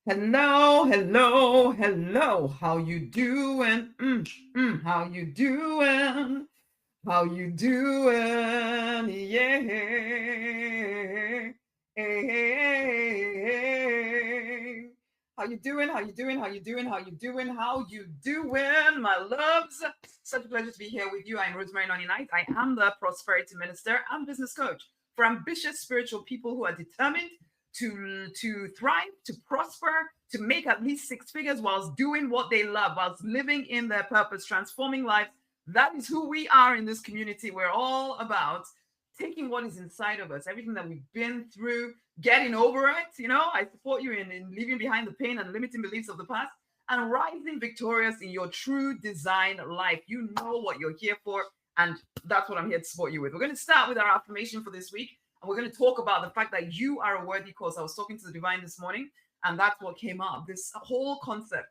Hello, hello, hello. How you doing? How you doing? How you doing? Yeah. Hey. How you doing? How you doing? How you doing? How you doing? How you doing, my loves? Such a pleasure to be here with you. I'm Rosemary Nonny Knight. I am the prosperity minister and business coach for ambitious spiritual people who are determined to thrive, to prosper, to make at least six figures whilst doing what they love, whilst living in their purpose, transforming lives. That is who we are in this community. We're all about taking what is inside of us, everything that we've been through, getting over it. I support you in leaving behind the pain and limiting beliefs of the past and rising victorious in your true design life. You know what you're here for, and that's what I'm here to support you with. We're going to start with our affirmation for this week, and we're going to talk about the fact that you are a worthy cause. I was talking to the divine this morning, and that's what came up. This whole concept.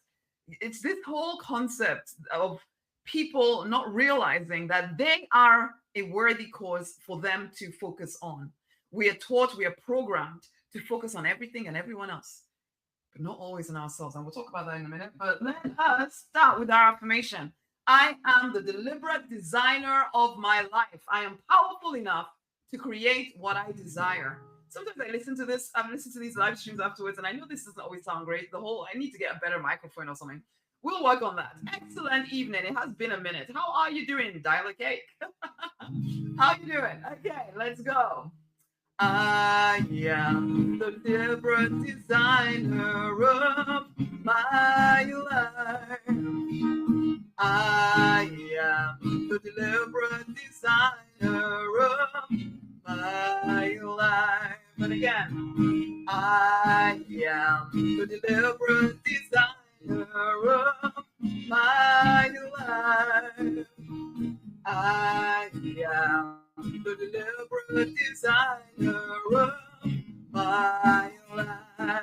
It's this whole concept of people not realizing that they are a worthy cause for them to focus on. We are taught, we are programmed to focus on everything and everyone else, but not always on ourselves. And we'll talk about that in a minute. But let us start with our affirmation. I am the deliberate designer of my life. I am powerful enough to create what I desire. Sometimes I've listened to these live streams afterwards, and I know this doesn't always sound great. I need to get a better microphone or something. We'll work on that. Excellent evening. It has been a minute. How are you doing, Dial Cake? How you doing? Okay, let's go. I am the deliberate designer of my life. I am the deliberate designer of my life. And again, I am the deliberate designer of my life. I am the deliberate designer of my life.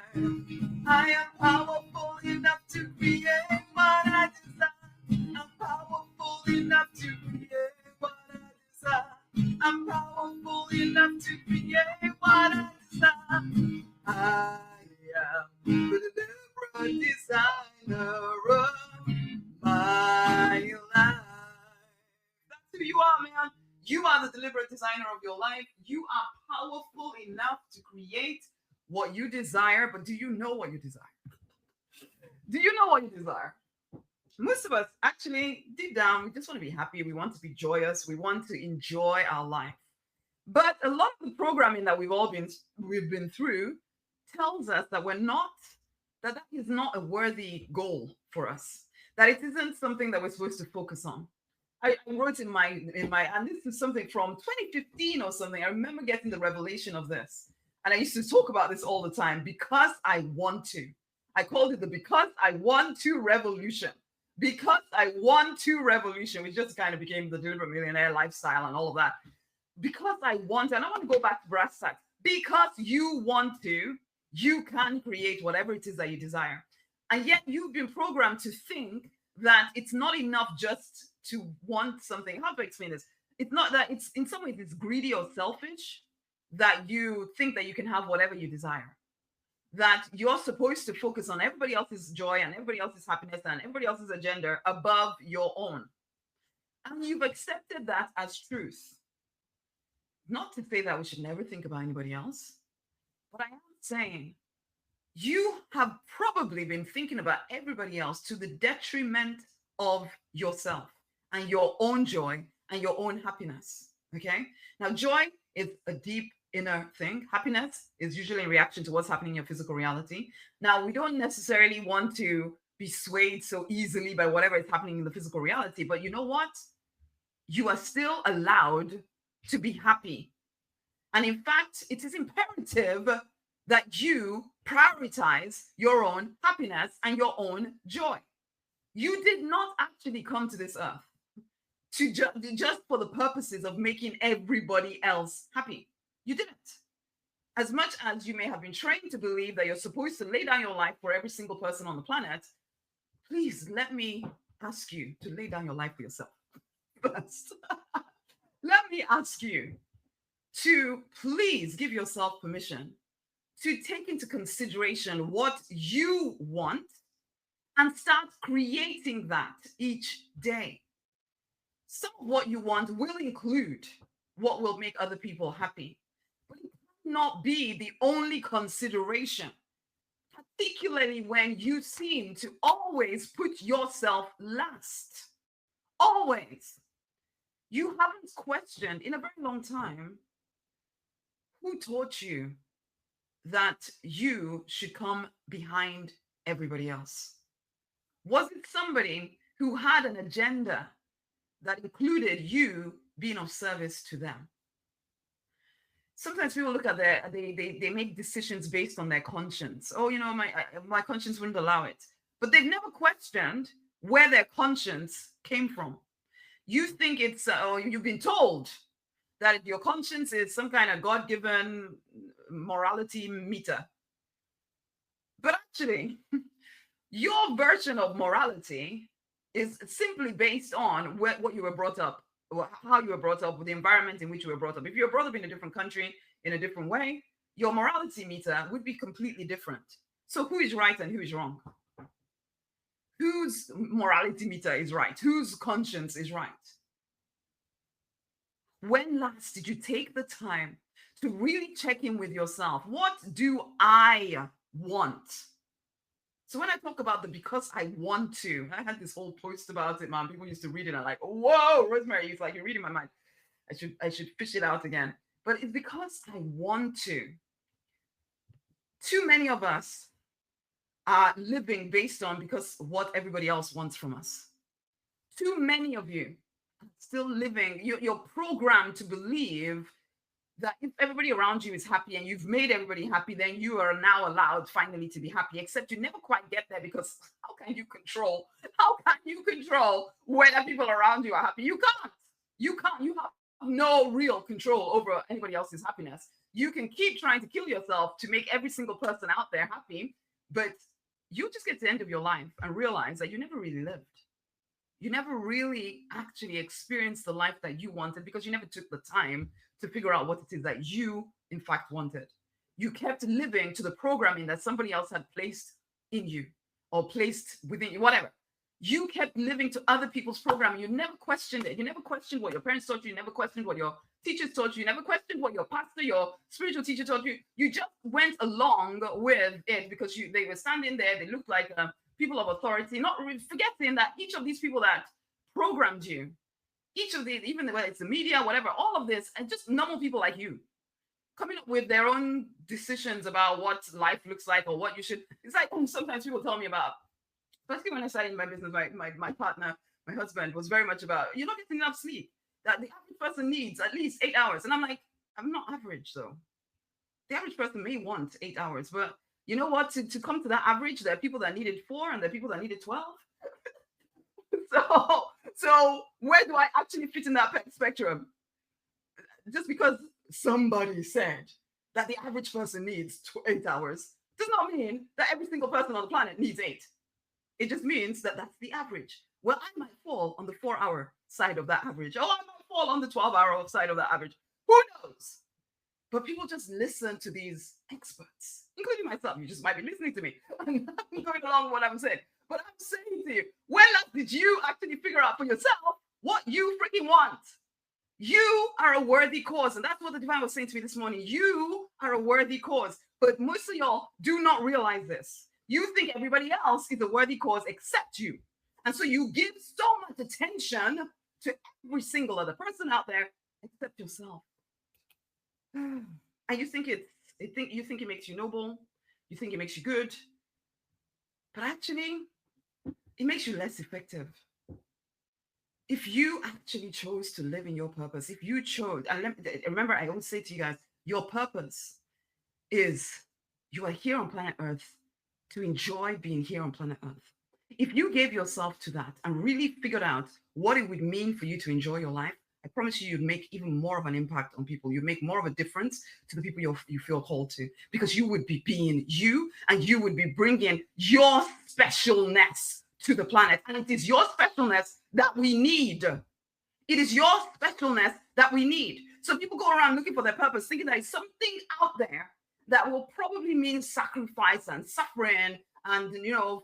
I am powerful enough to create what I desire. I'm powerful enough to create what I desire. I'm powerful enough to create what I desire. I am the deliberate designer of my life. That's who you are, man. You are the deliberate designer of your life. You are powerful enough to create what you desire, but do you know what you desire? Do you know what you desire? Most of us actually, deep down, we just want to be happy. We want to be joyous. We want to enjoy our life. But a lot of the programming that we've been through tells us that that is not a worthy goal for us. That it isn't something that we're supposed to focus on. I wrote and this is something from 2015 or something. I remember getting the revelation of this. And I used to talk about this all the time because I want to. I called it the because I want to revolution. Because I want to revolution, which just kind of became the deliberate millionaire lifestyle and all of that. Because I want, and I want to go back to brass tacks. Because you want to, you can create whatever it is that you desire. And yet you've been programmed to think that it's not enough just to want something. How to explain this? It's not that it's in some ways it's greedy or selfish that you think that you can have whatever you desire. That you're supposed to focus on everybody else's joy and everybody else's happiness and everybody else's agenda above your own. And you've accepted that as truth. Not to say that we should never think about anybody else, but I am saying you have probably been thinking about everybody else to the detriment of yourself and your own joy and your own happiness. Okay. Now, joy is a deep inner thing. Happiness is usually in reaction to what's happening in your physical reality. Now, we don't necessarily want to be swayed so easily by whatever is happening in the physical reality, but you know what? You are still allowed to be happy. And in fact, it is imperative that you prioritize your own happiness and your own joy. You did not actually come to this earth to just for the purposes of making everybody else happy. You didn't. As much as you may have been trained to believe that you're supposed to lay down your life for every single person on the planet, please let me ask you to lay down your life for yourself first. Let me ask you to please give yourself permission to take into consideration what you want and start creating that each day. Some of what you want will include what will make other people happy, but it cannot be the only consideration, particularly when you seem to always put yourself last. Always. You haven't questioned in a very long time who taught you that you should come behind everybody else. Was it somebody who had an agenda that included you being of service to them? Sometimes people look at they make decisions based on their conscience. Oh, my conscience wouldn't allow it. But they've never questioned where their conscience came from. You think it's, you've been told that your conscience is some kind of God-given morality meter. But actually, your version of morality is simply based on what you were brought up, or how you were brought up, with the environment in which you were brought up. If you were brought up in a different country, in a different way, your morality meter would be completely different. So who is right and who is wrong? Whose morality meter is right? Whose conscience is right? When last did you take the time to really check in with yourself? What do I want? So when I talk about the because I want to, I had this whole post about it, man. People used to read it and like, whoa, Rosemary, it's like you're reading my mind. I should fish it out again. But it's because I want to. Too many of us are living based on because what everybody else wants from us. Too many of you are still living, you're programmed to believe that if everybody around you is happy and you've made everybody happy, then you are now allowed finally to be happy, except you never quite get there, because how can you control whether people around you are happy? You can't. You have no real control over anybody else's happiness. You can keep trying to kill yourself to make every single person out there happy, but you just get to the end of your life and realize that you never really lived. You never really actually experienced the life that you wanted, because you never took the time to figure out what it is that you, in fact, wanted. You kept living to the programming that somebody else had placed in you or placed within you, whatever. You kept living to other people's programming. You never questioned it. You never questioned what your parents taught you. You never questioned what your teachers taught you. You never questioned what your pastor, your spiritual teacher taught you. You just went along with it because they were standing there. They looked like people of authority, not forgetting that each of these people that programmed you, each of these, even whether it's the media, whatever, all of this, and just normal people like you, coming up with their own decisions about what life looks like or what you should. It's like sometimes people tell me about, especially when I started my business, my partner, my husband, was very much about, you're not getting enough sleep, that the average person needs at least 8 hours. And I'm like, I'm not average, though. The average person may want 8 hours, but you know what? To come to that average, there are people that needed 4 and there are people that needed 12. So where do I actually fit in that spectrum? Just because somebody said that the average person needs 8 hours does not mean that every single person on the planet needs 8. It just means that that's the average. Well, I might fall on the 4-hour side of that average. Oh, I might fall on the 12-hour side of that average. Who knows? But people just listen to these experts, including myself. You just might be listening to me. I'm going along with what I'm saying. But I'm saying to you, when last did you actually figure out for yourself what you freaking want? You are a worthy cause. And that's what the divine was saying to me this morning. You are a worthy cause. But most of y'all do not realize this. You think everybody else is a worthy cause except you. And so you give so much attention to every single other person out there except yourself. And you think it makes you noble. You think it makes you good. But actually, it makes you less effective. If you actually chose to live in your purpose, if you chose, and remember, I always say to you guys, your purpose is you are here on planet Earth to enjoy being here on planet Earth. If you gave yourself to that and really figured out what it would mean for you to enjoy your life, I promise you'd make even more of an impact on people. You'd make more of a difference to the people you feel called to, because you would be being you, and you would be bringing your specialness to the planet. And it is your specialness that we need. It is your specialness that we need. So people go around looking for their purpose, thinking that it's something out there that will probably mean sacrifice and suffering and,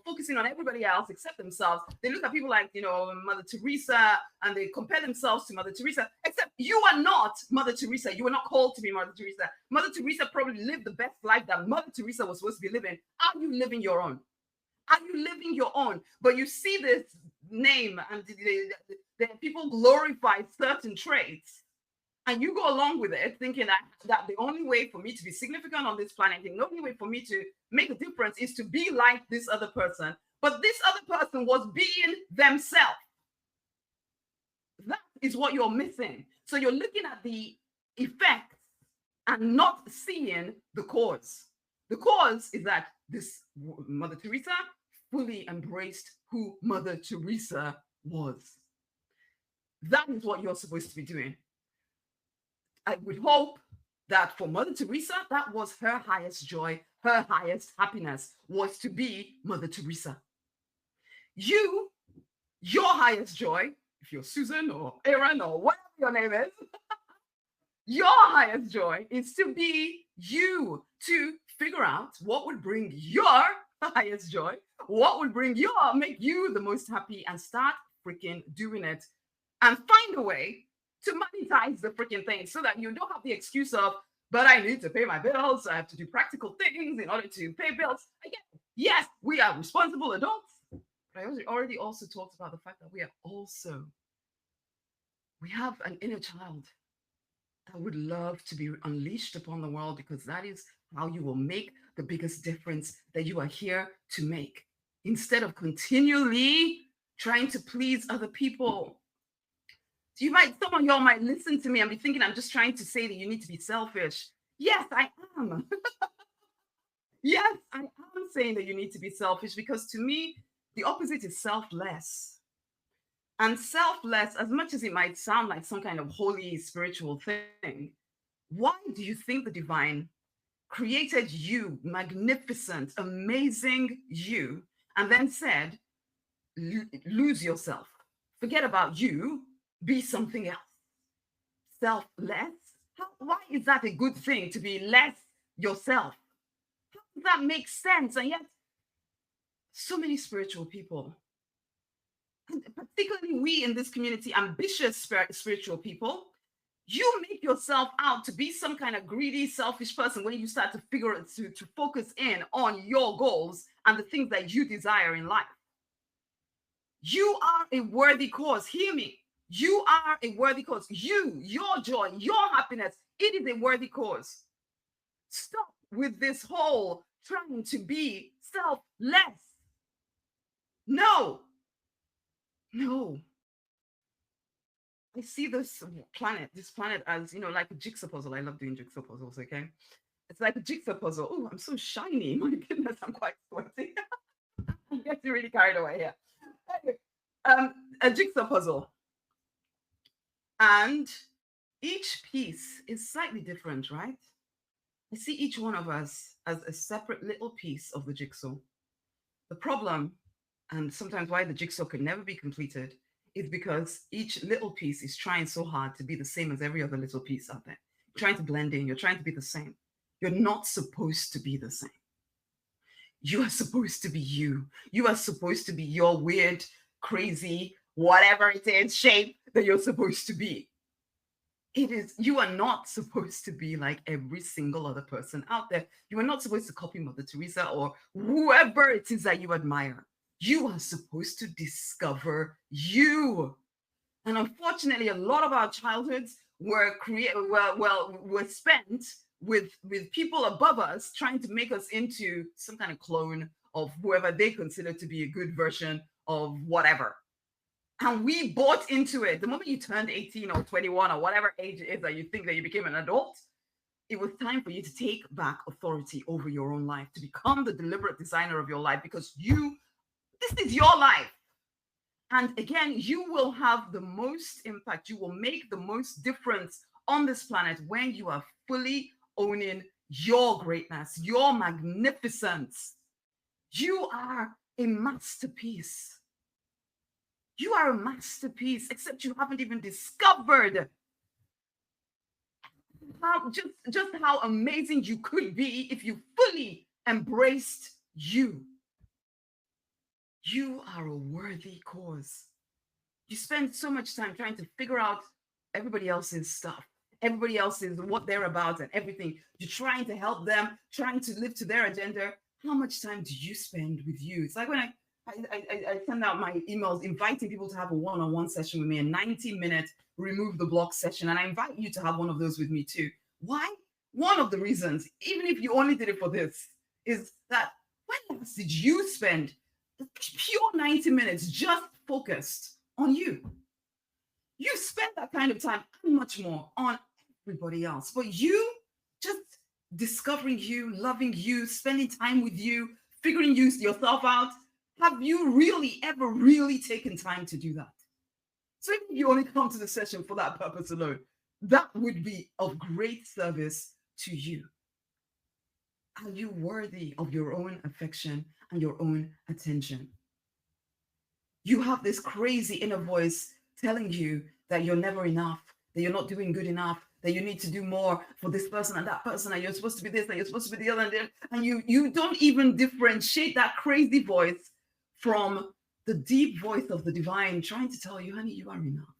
focusing on everybody else except themselves. They look at people like, Mother Teresa, and they compare themselves to Mother Teresa, except you are not Mother Teresa. You were not called to be Mother Teresa. Mother Teresa probably lived the best life that Mother Teresa was supposed to be living. Are you living your own? Are you living your own? But you see this name, and the people glorify certain traits, and you go along with it thinking that the only way for me to be significant on this planet, the only way for me to make a difference is to be like this other person. But this other person was being themselves. That is what you're missing. So you're looking at the effects and not seeing the cause. The cause is that this Mother Teresa fully embraced who Mother Teresa was. That is what you're supposed to be doing. I would hope that for Mother Teresa, that was her highest joy, her highest happiness, was to be Mother Teresa. Your highest joy, if you're Susan or Aaron or whatever your name is, your highest joy is to be you, to figure out what would bring your highest joy, what would make you the most happy, and start freaking doing it and find a way to monetize the freaking thing so that you don't have the excuse of, but I need to pay my bills. I have to do practical things in order to pay bills. Again, yes, we are responsible adults. But I already also talked about the fact that we have an inner child that would love to be unleashed upon the world, because that is how you will make the biggest difference that you are here to make. Instead of continually trying to please other people. Some of y'all might listen to me and be thinking I'm just trying to say that you need to be selfish. Yes, I am. Yes, I am saying that you need to be selfish, because to me, the opposite is selfless. And selfless, as much as it might sound like some kind of holy spiritual thing, why do you think the divine created you, magnificent, amazing you, and then said, lose yourself, forget about you, be something else? Selfless? Why is that a good thing, to be less yourself? How does that make sense? And yet, so many spiritual people, and particularly we in this community, ambitious spiritual people, you make yourself out to be some kind of greedy, selfish person when you start to to focus in on your goals and the things that you desire in life. You are a worthy cause. Hear me. You are a worthy cause. Your joy, your happiness, it is a worthy cause. Stop with this whole trying to be selfless. No. I see this planet as, like a jigsaw puzzle. I love doing jigsaw puzzles, okay? It's like a jigsaw puzzle. Oh, I'm so shiny. My goodness, I'm quite sweaty. I'm getting really carried away here. Anyway, a jigsaw puzzle. And each piece is slightly different, right? I see each one of us as a separate little piece of the jigsaw. The problem, and sometimes why the jigsaw can never be completed, is because each little piece is trying so hard to be the same as every other little piece out there. You're trying to blend in, you're trying to be the same. You're not supposed to be the same. You are supposed to be you. You are supposed to be your weird, crazy, whatever it is, shape that you're supposed to be. You are not supposed to be like every single other person out there. You are not supposed to copy Mother Teresa or whoever it is that you admire. You are supposed to discover you. And unfortunately, a lot of our childhoods were spent with people above us trying to make us into some kind of clone of whoever they consider to be a good version of whatever. And we bought into it. The moment you turned 18 or 21 or whatever age it is that you think that you became an adult, it was time for you to take back authority over your own life, to become the deliberate designer of your life, because this is your life. And again, you will have the most impact. You will make the most difference on this planet when you are fully owning your greatness, your magnificence. You are a masterpiece. You are a masterpiece, except you haven't even discovered just how amazing you could be if you fully embraced you. You are a worthy cause. You spend so much time trying to figure out everybody else's stuff, everybody else's what they're about and everything. You're trying to help them, trying to live to their agenda. How much time do you spend with you? It's like when I send out my emails inviting people to have a one-on-one session with me, a 90-minute remove the block session. And I invite you to have one of those with me too. Why? One of the reasons, even if you only did it for this, is that when last did you spend pure 90 minutes just focused on you? You spend that kind of time and much more on everybody else. But you just discovering you, loving you, spending time with you, figuring yourself out. Have you really ever really taken time to do that? So if you only come to the session for that purpose alone, that would be of great service to you. Are you worthy of your own affection and your own attention? You have this crazy inner voice telling you that you're never enough, that you're not doing good enough, that you need to do more for this person and that person, and you're supposed to be this, and you're supposed to be the other, and you don't even differentiate that crazy voice from the deep voice of the divine trying to tell you, honey, you are enough.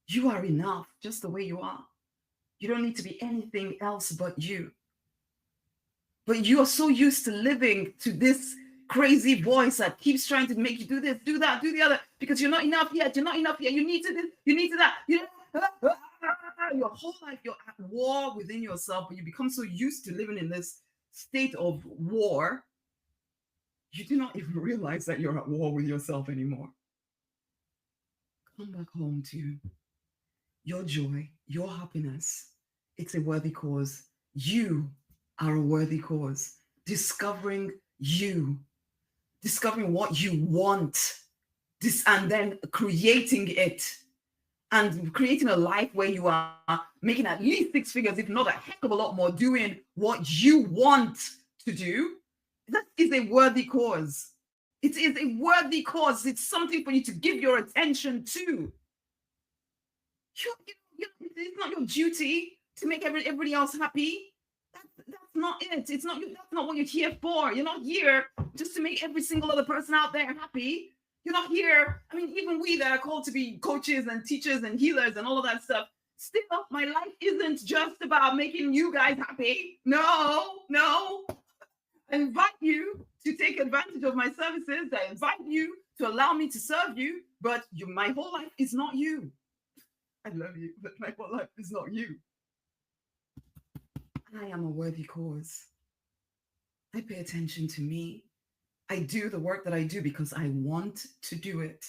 You are enough just the way you are. You don't need to be anything else but you. But you are so used to living to this crazy voice that keeps trying to make you do this, do that, do the other, because you're not enough yet. You're not enough yet. You need to this, you need to that. Your whole life, you're at war within yourself, but you become so used to living in this state of war, you do not even realize that you're at war with yourself anymore. Come back home to your joy, your happiness. It's a worthy cause. You are a worthy cause. Discovering you, discovering what you want, and then creating it, and creating a life where you are making at least 6 figures, if not a heck of a lot more, doing what you want to do. That is a worthy cause. It is a worthy cause. It's something for you to give your attention to. It's not your duty to make everybody else happy. That's not it. That's not what you're here for. You're not here just to make every single other person out there happy. You're not here. I mean, even we that are called to be coaches and teachers and healers and all of that stuff, still, my life isn't just about making you guys happy. No. I invite you to take advantage of my services. I invite you to allow me to serve you, but my whole life is not you. I love you, but my whole life is not you. I am a worthy cause. I pay attention to me. I do the work that I do because I want to do it.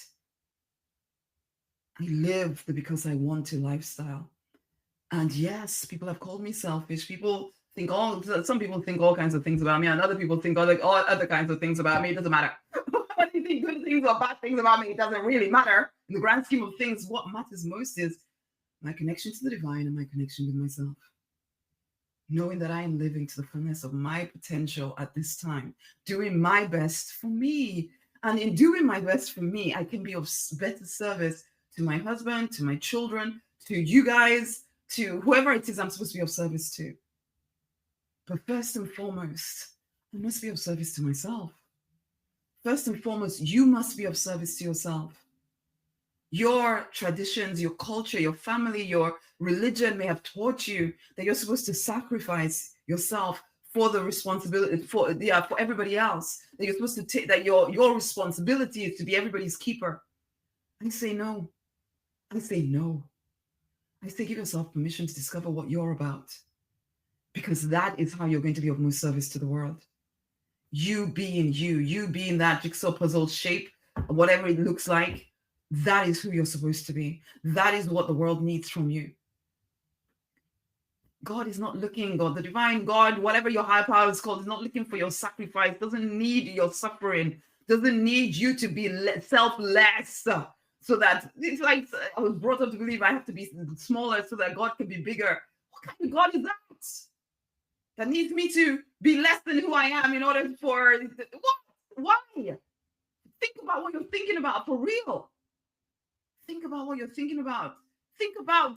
I live the because I want to lifestyle. And yes, people have called me selfish. People think some people think all kinds of things about me, and other people think all other kinds of things about me. It doesn't matter. Whether you think good things or bad things about me, it doesn't really matter. In the grand scheme of things, what matters most is my connection to the divine and my connection with myself. Knowing that I am living to the fullness of my potential at this time, doing my best for me. And in doing my best for me, I can be of better service to my husband, to my children, to you guys, to whoever it is I'm supposed to be of service to. But first and foremost, I must be of service to myself. First and foremost, you must be of service to yourself. Your traditions, your culture, your family, your religion may have taught you that you're supposed to sacrifice yourself for the responsibility, for everybody else. That you're supposed to take, that your responsibility is to be everybody's keeper. I say no. I say no. I say give yourself permission to discover what you're about, because that is how you're going to be of most service to the world. You being you being that jigsaw puzzle shape, whatever it looks like, that is who you're supposed to be. That is what the world needs from you. God is not looking, the divine God, whatever your higher power is called, is not looking for your sacrifice, doesn't need your suffering, doesn't need you to be selfless. So that it's like I was brought up to believe I have to be smaller so that God can be bigger. What kind of God is that? That needs me to be less than who I am in order for what? Why? Think about what you're thinking about for real. Think about what you're thinking about. Think about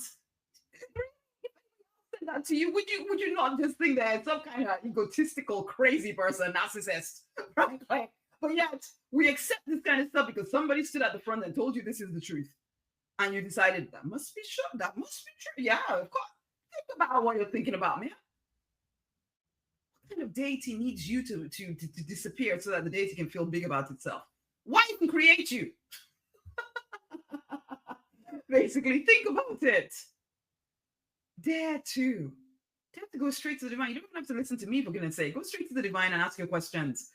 said that to you, would you not just think that some kind of egotistical, crazy person, narcissist, right? Like, but yet we accept this kind of stuff because somebody stood at the front and told you this is the truth, and you decided that must be sure, that must be true. Yeah, of course. Think about what you're thinking about, man. What kind of deity needs you to disappear so that the deity can feel big about itself? Why even create you? Basically, think about it. Dare to go straight to the divine. You don't even have to listen to me, for goodness sake. Go straight to the divine and ask your questions.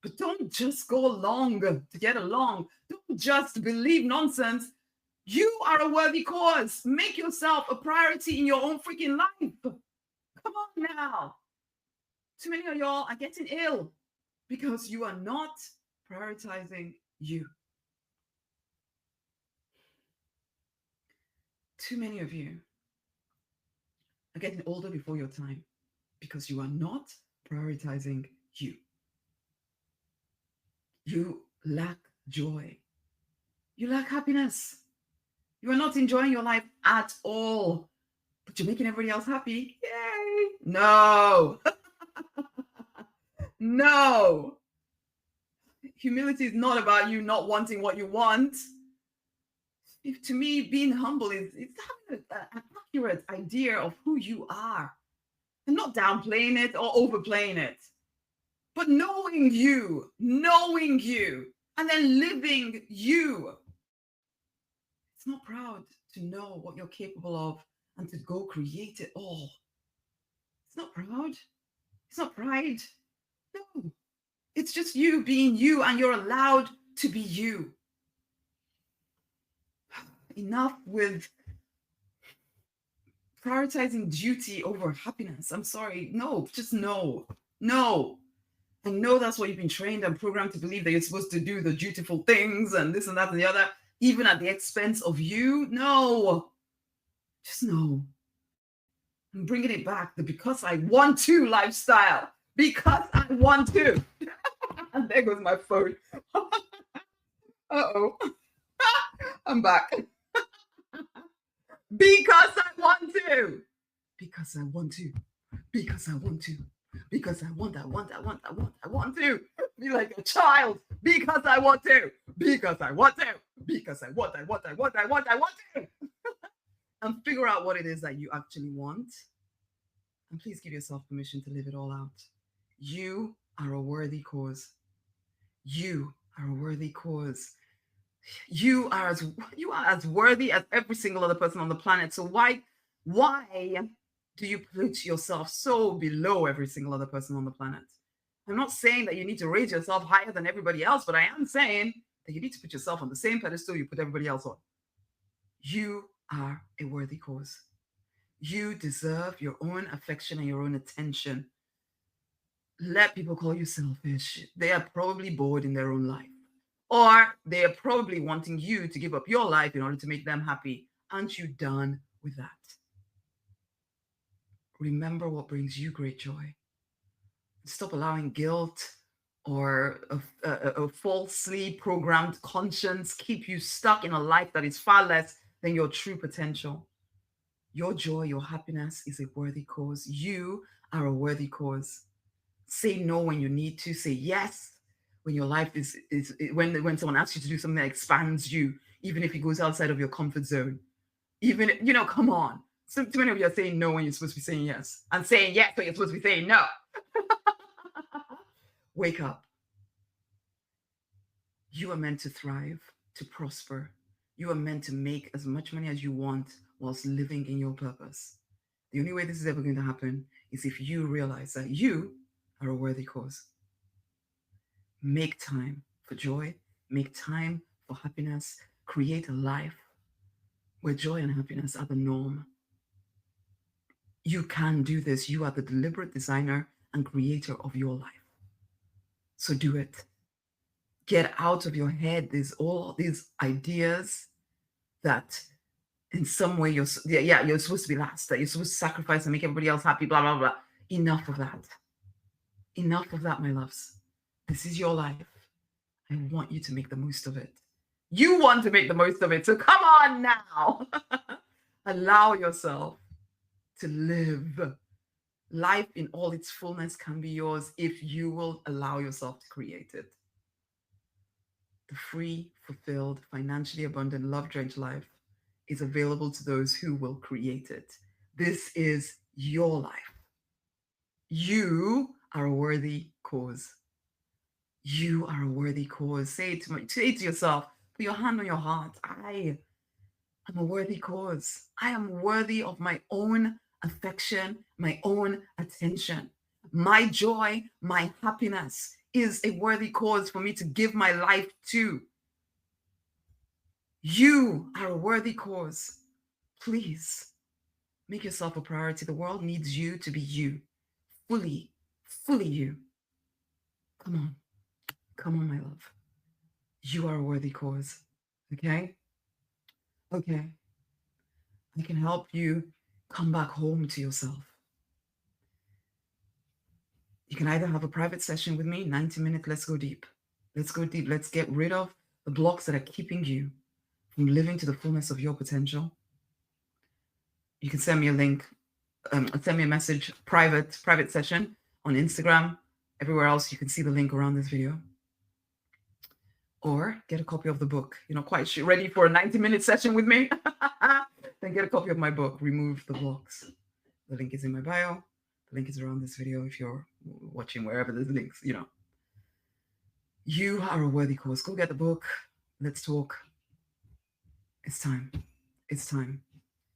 But don't just go along to get along. Don't just believe nonsense. You are a worthy cause. Make yourself a priority in your own freaking life. Come on now. Too many of y'all are getting ill because you are not prioritizing you. Too many of you are getting older before your time because you are not prioritizing you. You lack joy. You lack happiness. You are not enjoying your life at all, but you're making everybody else happy. Yay! No. No. Humility is not about you not wanting what you want. To me, being humble is having an accurate idea of who you are and not downplaying it or overplaying it, but knowing you, and then living you. It's not proud to know what you're capable of and to go create it all. It's not proud. It's not pride. No, it's just you being you, and you're allowed to be you. Enough with prioritizing duty over happiness. I'm sorry. No, just no. No. I know that's what you've been trained and programmed to believe, that you're supposed to do the dutiful things and this and that and the other, even at the expense of you. No. Just no. I'm bringing it back. The because I want to lifestyle. Because I want to. And there goes my phone. Uh-oh. I'm back. Because I want to. Because I want to. Because I want to. Because I want to. Be like a child. Because I want to. Because I want to. Because I want to. And figure out what it is that you actually want. And please give yourself permission to live it all out. You are a worthy cause. You are a worthy cause. You are as worthy as every single other person on the planet. So why do you put yourself so below every single other person on the planet? I'm not saying that you need to raise yourself higher than everybody else, but I am saying that you need to put yourself on the same pedestal you put everybody else on. You are a worthy cause. You deserve your own affection and your own attention. Let people call you selfish. They are probably bored in their own life. Or they are probably wanting you to give up your life in order to make them happy. Aren't you done with that? Remember what brings you great joy. Stop allowing guilt or a falsely programmed conscience keep you stuck in a life that is far less than your true potential. Your joy, your happiness is a worthy cause. You are a worthy cause. Say no when you need to. Say yes when your life is when someone asks you to do something that expands you, even if it goes outside of your comfort zone. Even, come on. So too many of you are saying no when you're supposed to be saying yes, and saying yes when you're supposed to be saying no. Wake up. You are meant to thrive, to prosper. You are meant to make as much money as you want whilst living in your purpose. The only way this is ever going to happen is if you realize that you are a worthy cause. Make time for joy. Make time for happiness. Create a life where joy and happiness are the norm. You can do this. You are the deliberate designer and creator of your life. So do it. Get out of your head all these ideas that in some way you're supposed to be last, that you're supposed to sacrifice and make everybody else happy, blah, blah, blah. Enough of that. Enough of that, my loves. This is your life. I want you to make the most of it. You want to make the most of it. So come on now. Allow yourself to live. Life in all its fullness can be yours if you will allow yourself to create it. The free, fulfilled, financially abundant, love drenched life is available to those who will create it. This is your life. You are a worthy cause. You are a worthy cause. Say it to yourself. Put your hand on your heart. I am a worthy cause. I am worthy of my own affection, my own attention. My joy, my happiness is a worthy cause for me to give my life to. You are a worthy cause. Please make yourself a priority. The world needs you to be you, fully, fully you. Come on. Come on, my love. You are a worthy cause. Okay? Okay. I can help you come back home to yourself. You can either have a private session with me, 90 minutes, let's go deep. Let's go deep. Let's get rid of the blocks that are keeping you from living to the fullness of your potential. You can send me a link, send me a message, private session on Instagram. Everywhere else, you can see the link around this video. Or get a copy of the book. You're not quite ready for a 90-minute session with me? Then get a copy of my book, Remove the Blocks. The link is in my bio. The link is around this video if you're watching wherever there's links, you know. You are a worthy cause. Go get the book. Let's talk. It's time. It's time.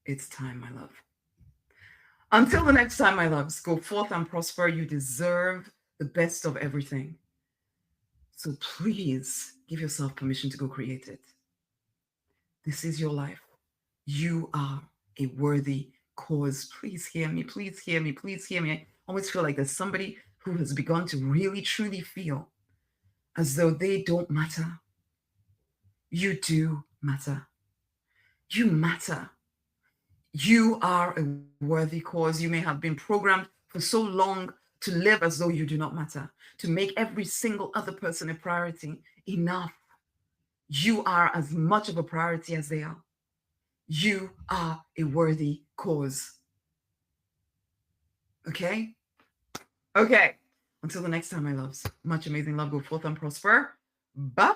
It's time, my love. Until the next time, my loves, go forth and prosper. You deserve the best of everything. So please give yourself permission to go create it. This is your life. You are a worthy cause. Please hear me. Please hear me. Please hear me. I always feel like there's somebody who has begun to really, truly feel as though they don't matter. You do matter. You matter. You are a worthy cause. You may have been programmed for so long to live as though you do not matter, to make every single other person a priority. Enough. You are as much of a priority as they are. You are a worthy cause. Okay? Okay. Until the next time, my loves. Much amazing love. Go forth and prosper. Bye.